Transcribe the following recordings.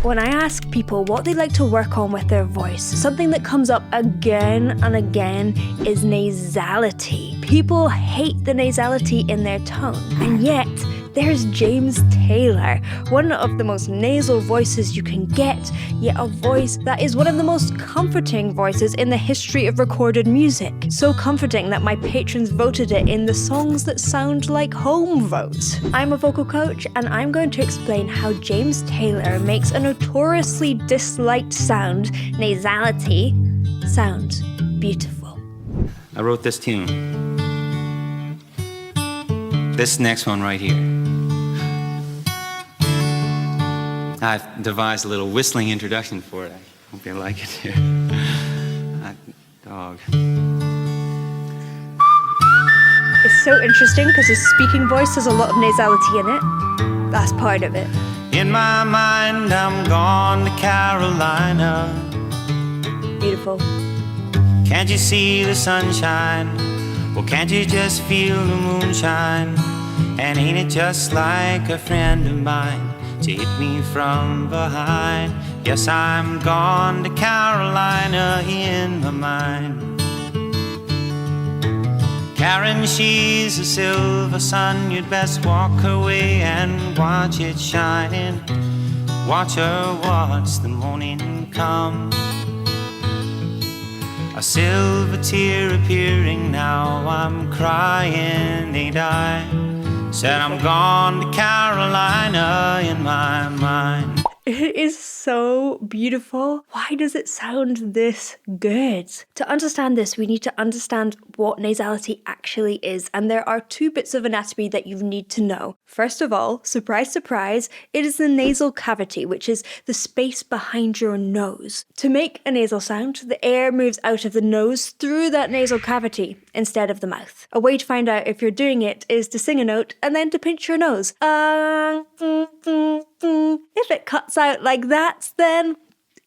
When I ask people what they like to work on with their voice, something that comes up again and again is nasality. People hate the nasality in their tone, and yet there's James Taylor, one of the most nasal voices you can get, yet a voice that is one of the most comforting voices in the history of recorded music. So comforting that my patrons voted it in the Songs That Sound Like Home vote. I'm a vocal coach, and I'm going to explain how James Taylor makes a notoriously disliked sound, nasality, sound beautiful. I wrote this tune. This next one right here. I've devised a little whistling introduction for it. I hope you like it here. Dog. It's so interesting because his speaking voice has a lot of nasality in it. That's part of it. In my mind, I'm gone to Carolina. Beautiful. Can't you see the sunshine? Well, can't you just feel the moonshine? And ain't it just like a friend of mine to hit me from behind? Yes, I'm gone to Carolina in my mind. Karen, she's a silver sun. You'd best walk her way and watch it shining. Watch her watch the morning come. A silver tear appearing now. I'm crying, ain't I? Said I'm gone to Carolina in my mind. It is so beautiful. Why does it sound this good? To understand this, we need to understand what nasality actually is, and there are two bits of anatomy that you need to know. First of all, surprise, surprise, it is the nasal cavity, which is the space behind your nose. To make a nasal sound, the air moves out of the nose through that nasal cavity instead of the mouth. A way to find out if you're doing it is to sing a note and then to pinch your nose. If it cuts out like that, then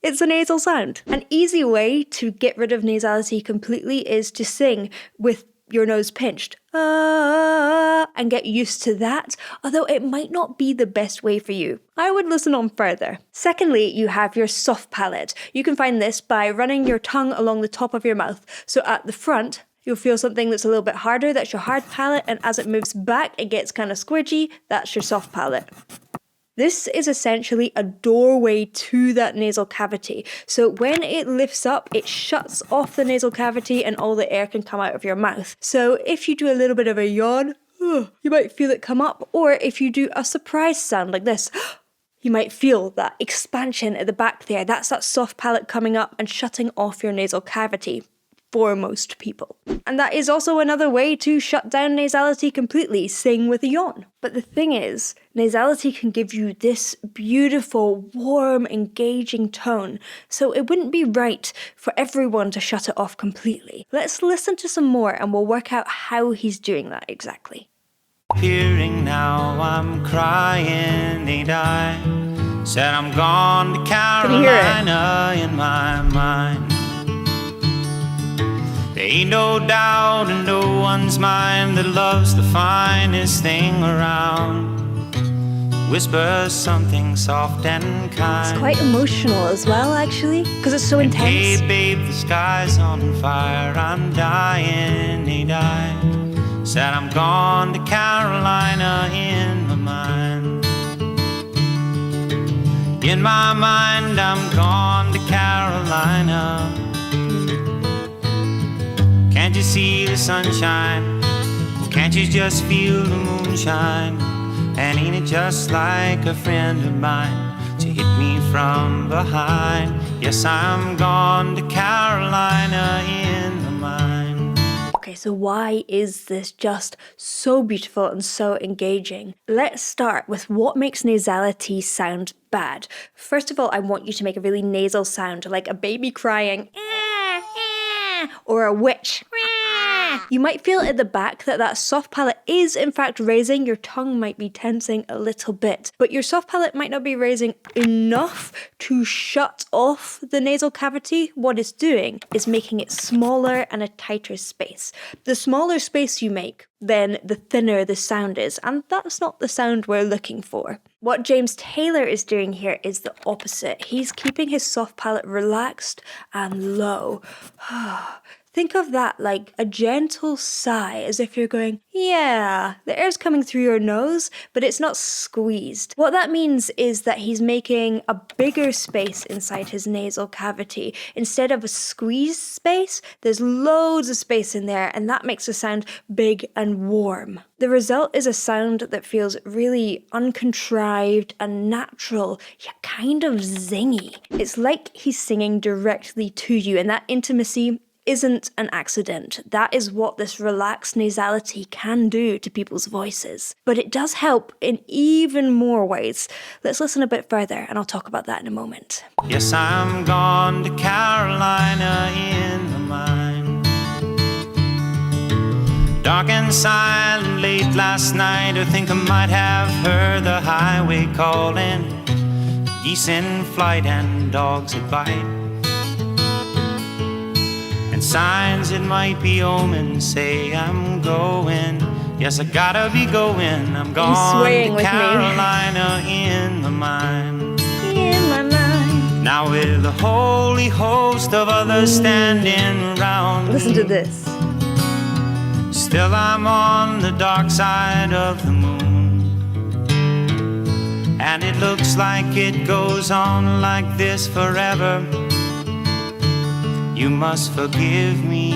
it's a nasal sound. An easy way to get rid of nasality completely is to sing with your nose pinched. And get used to that, although it might not be the best way for you. I would listen on further. Secondly, you have your soft palate. You can find this by running your tongue along the top of your mouth. So at the front, you'll feel something that's a little bit harder, that's your hard palate, and as it moves back, it gets kind of squidgy, that's your soft palate. This is essentially a doorway to that nasal cavity. So when it lifts up, it shuts off the nasal cavity and all the air can come out of your mouth. So if you do a little bit of a yawn, you might feel it come up. Or if you do a surprise sound like this, you might feel that expansion at the back there. That's that soft palate coming up and shutting off your nasal cavity for most people. And that is also another way to shut down nasality completely, sing with a yawn. But the thing is, nasality can give you this beautiful, warm, engaging tone, so it wouldn't be right for everyone to shut it off completely. Let's listen to some more and we'll work out how he's doing that exactly. Hearing now, I'm crying, ain't I? Said I'm gone to Carolina in my mind. There ain't no doubt in no one's mind that love's the finest thing around. Whisper something soft and kind. It's quite emotional as well, actually, because it's so intense. Hey babe, the sky's on fire, I'm dying, ain't I? Said I'm gone to Carolina in my mind. In my mind, I'm gone to Carolina. Can't you see the sunshine? Can't you just feel the moonshine? And ain't it just like a friend of mine to hit me from behind? Yes, I'm gone to Carolina in my mind. Okay, so why is this just so beautiful and so engaging? Let's start with what makes nasality sound bad. First of all, I want you to make a really nasal sound, like a baby crying, or a witch You might feel at the back that soft palate is in fact raising, your tongue might be tensing a little bit, but your soft palate might not be raising enough to shut off the nasal cavity. What it's doing is making it smaller and a tighter space. The smaller space you make, then the thinner the sound is, and that's not the sound we're looking for. What James Taylor is doing here is the opposite. He's keeping his soft palate relaxed and low. Think of that like a gentle sigh, as if you're going, yeah, the air's coming through your nose, but it's not squeezed. What that means is that he's making a bigger space inside his nasal cavity. Instead of a squeezed space, there's loads of space in there, and that makes the sound big and warm. The result is a sound that feels really uncontrived and natural, yet kind of zingy. It's like he's singing directly to you, and that intimacy isn't an accident. That is what this relaxed nasality can do to people's voices. But it does help in even more ways. Let's listen a bit further, and I'll talk about that in a moment. Yes, I'm gone to Carolina in the mine. Dark and silent late last night, I think I might have heard the highway calling. Geese in flight and dogs that bite. Signs it might be omens say I'm going. Yes, I gotta be going. I'm gone to Carolina in the mine. In my mind. Now with a holy host of others standing around. Listen to this. Still I'm on the dark side of the moon, and it looks like it goes on like this forever. You must forgive me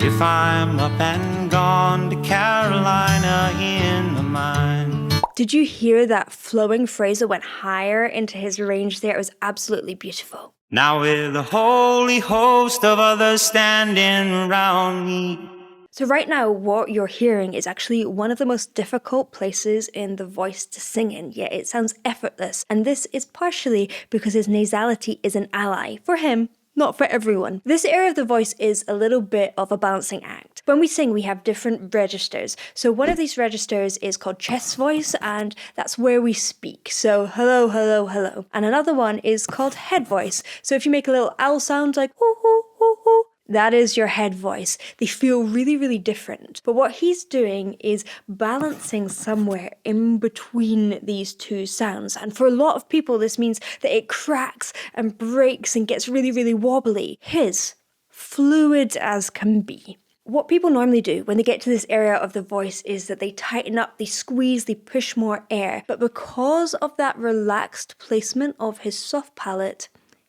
if I'm up and gone to Carolina in the mine. Did you hear that flowing phrase that went higher into his range there? It was absolutely beautiful. Now with a holy host of others standing around me. So right now, what you're hearing is actually one of the most difficult places in the voice to sing in, yet it sounds effortless. And this is partially because his nasality is an ally for him, not for everyone. This area of the voice is a little bit of a balancing act. When we sing, we have different registers. So one of these registers is called chest voice, and that's where we speak. So hello, hello, hello. And another one is called head voice. So if you make a little owl sound like hoo, hoo, hoo, hoo, that is your head voice. They feel really, really different. But what he's doing is balancing somewhere in between these two sounds. And for a lot of people, this means that it cracks and breaks and gets really, really wobbly. His, fluid as can be. What people normally do when they get to this area of the voice is that they tighten up, they squeeze, they push more air. But because of that relaxed placement of his soft palate,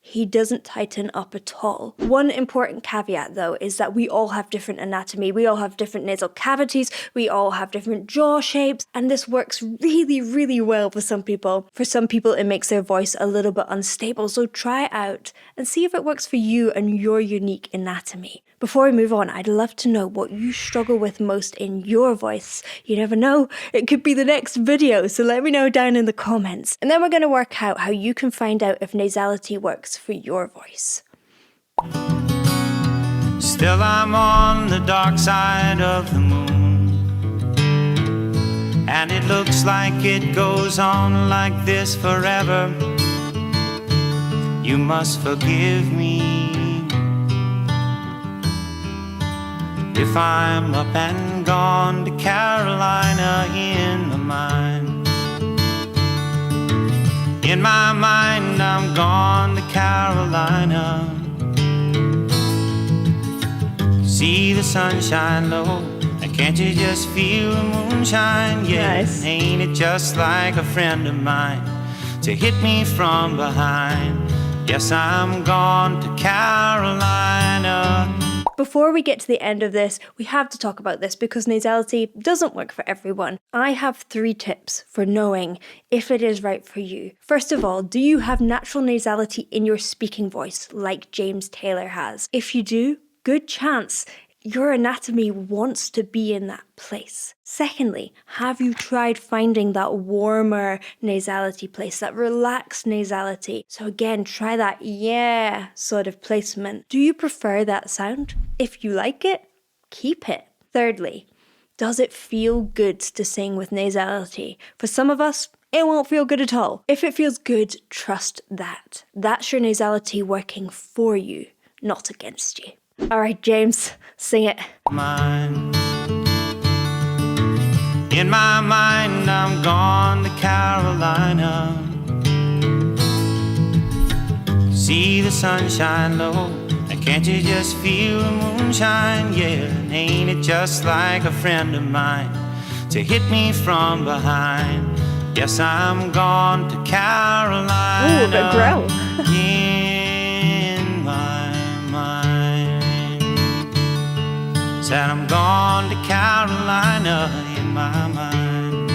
he doesn't tighten up at all. One important caveat though is that we all have different anatomy, we all have different nasal cavities, we all have different jaw shapes, and this works really, really well for some people. For some people it makes their voice a little bit unstable, so try it out and see if it works for you and your unique anatomy. Before we move on, I'd love to know what you struggle with most in your voice. You never know, it could be the next video, so let me know down in the comments. And then we're going to work out how you can find out if nasality works for your voice. Still I'm on the dark side of the moon, and it looks like it goes on like this forever. You must forgive me if I'm up and gone to Carolina in the mine. In my mind I'm gone to Carolina. See the sunshine low, and can't you just feel the moonshine? Yeah, nice. Ain't it just like a friend of mine to hit me from behind? Yes, I'm gone to Carolina. Before we get to the end of this, we have to talk about this because nasality doesn't work for everyone. I have 3 tips for knowing if it is right for you. First of all, do you have natural nasality in your speaking voice like James Taylor has? If you do, good chance your anatomy wants to be in that place. Secondly, have you tried finding that warmer nasality place, that relaxed nasality? So again, try that yeah sort of placement. Do you prefer that sound? If you like it, keep it. Thirdly, does it feel good to sing with nasality? For some of us, it won't feel good at all. If it feels good, trust that. That's your nasality working for you, not against you. All right, James, sing it. Mine. In my mind, I'm gone to Carolina. See the sunshine low, and can't you just feel the moonshine? Yeah, and ain't it just like a friend of mine to hit me from behind? Yes, I'm gone to Carolina. Ooh, the growl. In my mind, said I'm gone to Carolina in my mind.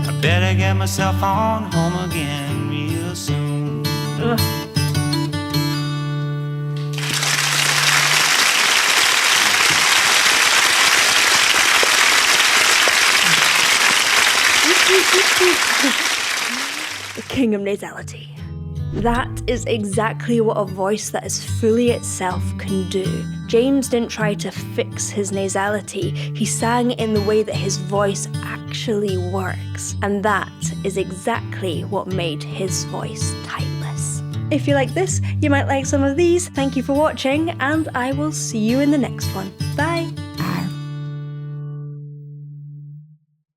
I better get myself on home again real soon. Ugh. The King of Nasality. That is exactly what a voice that is fully itself can do. James didn't try to fix his nasality, he sang in the way that his voice actually works. And that is exactly what made his voice timeless. If you like this, you might like some of these. Thank you for watching, and I will see you in the next one. Bye!